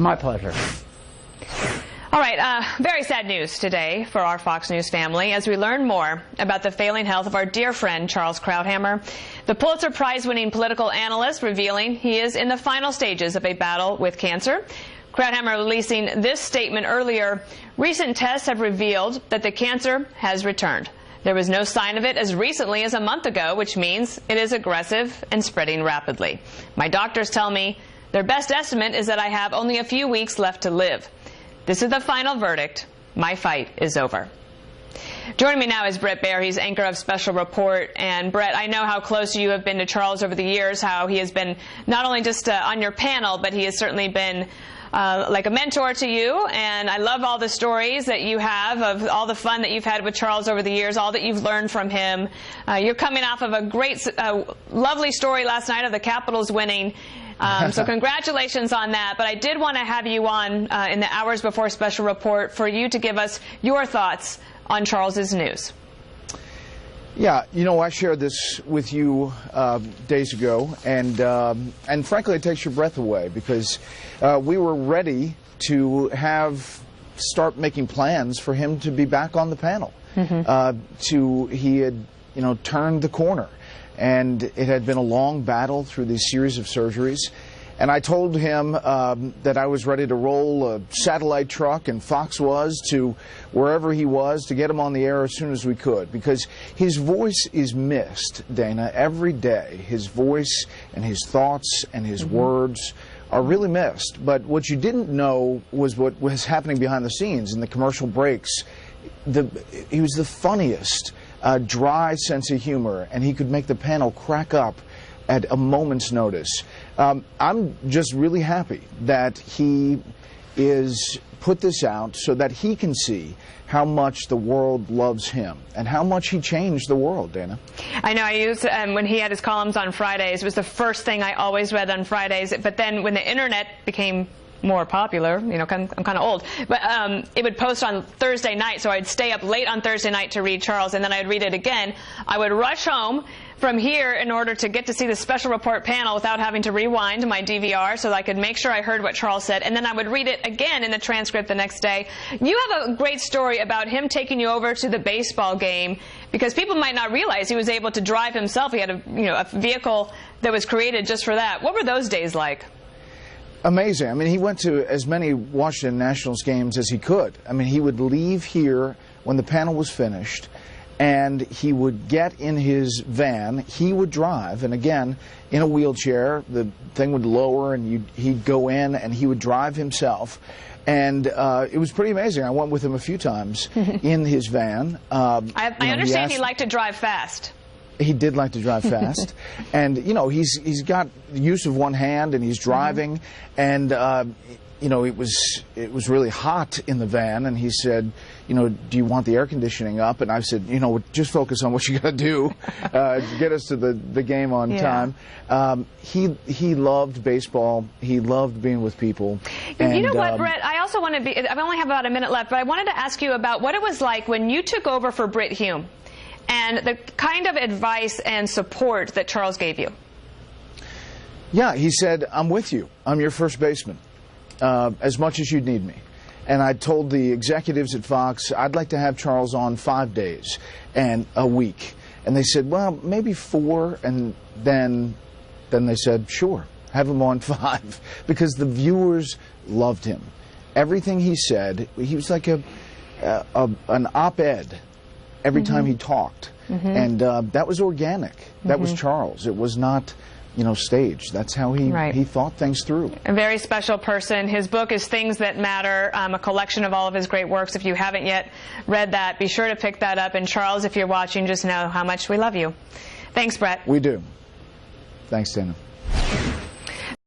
My pleasure. All right, very sad news today for our Fox News family as we learn more about the failing health of our dear friend Charles Krauthammer, the Pulitzer Prize-winning political analyst, revealing he is in the final stages of a battle with cancer. Krauthammer releasing this statement earlier. Recent tests have revealed that the cancer has returned. There was no sign of it as recently as a month ago, which means it is aggressive and spreading rapidly. My doctors tell me their best estimate is that I have only a few weeks left to live. This is the final verdict. My fight is over. Joining me now is Bret Baier. He's anchor of Special Report. And Bret, I know how close you have been to Charles over the years, how he has been not only just on your panel, but he has certainly been like a mentor to you. And I love all the stories that you have of all the fun that you've had with Charles over the years, all that you've learned from him. You're coming off of a great, lovely story last night of the Capitals winning. So congratulations on that. But I did want to have you on in the hours before Special Report for you to give us your thoughts on Charles's news. Yeah, you know, I shared this with you days ago, and frankly, it takes your breath away because we were ready to start making plans for him to be back on the panel. He had, you know, turned the corner. And it had been a long battle through these series of surgeries. And I told him that I was ready to roll a satellite truck, and Fox was, to wherever he was to get him on the air as soon as we could. Because his voice is missed, Dana, every day. His voice and his thoughts and his words are really missed. But what you didn't know was what was happening behind the scenes in the commercial breaks. He was the funniest. Dry sense of humor, and he could make the panel crack up at a moment's notice. I'm just really happy that he is put this out so that he can see how much the world loves him and how much he changed the world, Dana. I know. I used when he had his columns on Fridays, it was the first thing I always read on Fridays. But then when the internet became more popular, you know, I'm kind of old, but it would post on Thursday night, so I'd stay up late on Thursday night to read Charles, and then I'd read it again. I would rush home from here in order to get to see the Special Report panel without having to rewind my DVR so that I could make sure I heard what Charles said, and then I would read it again in the transcript the next day. You have a great story about him taking you over to the baseball game, because people might not realize he was able to drive himself. He had a vehicle that was created just for that. What were those days like? Amazing. I mean, he went to as many Washington Nationals games as he could. I mean, he would leave here when the panel was finished, and he would get in his van. He would drive, and again, in a wheelchair, the thing would lower, and he'd go in, and he would drive himself. And it was pretty amazing. I went with him a few times in his van. I understand he liked to drive fast. He did like to drive fast, and you know he's got the use of one hand, and he's driving, and you know it was really hot in the van, and he said, you know, do you want the air conditioning up? And I said, you know, just focus on what you got to do to get us to the game on time. He loved baseball. He loved being with people. And, you know what, Bret? I also want to be. I only have about a minute left, but I wanted to ask you about what it was like when you took over for Brit Hume, and the kind of advice and support that Charles gave you. Yeah, he said, I'm with you. I'm your first baseman, as much as you'd need me. And I told the executives at Fox, I'd like to have Charles on 5 days and a week. And they said, well, maybe 4. And then they said, sure, have him on 5. Because the viewers loved him. Everything he said, he was like an op-ed. Every time he talked. And that was organic. That was Charles. It was not, you know, staged. That's how he thought things through. A very special person. His book is Things That Matter, a collection of all of his great works. If you haven't yet read that, be sure to pick that up. And Charles, if you're watching, just know how much we love you. Thanks, Bret. We do. Thanks, Dana.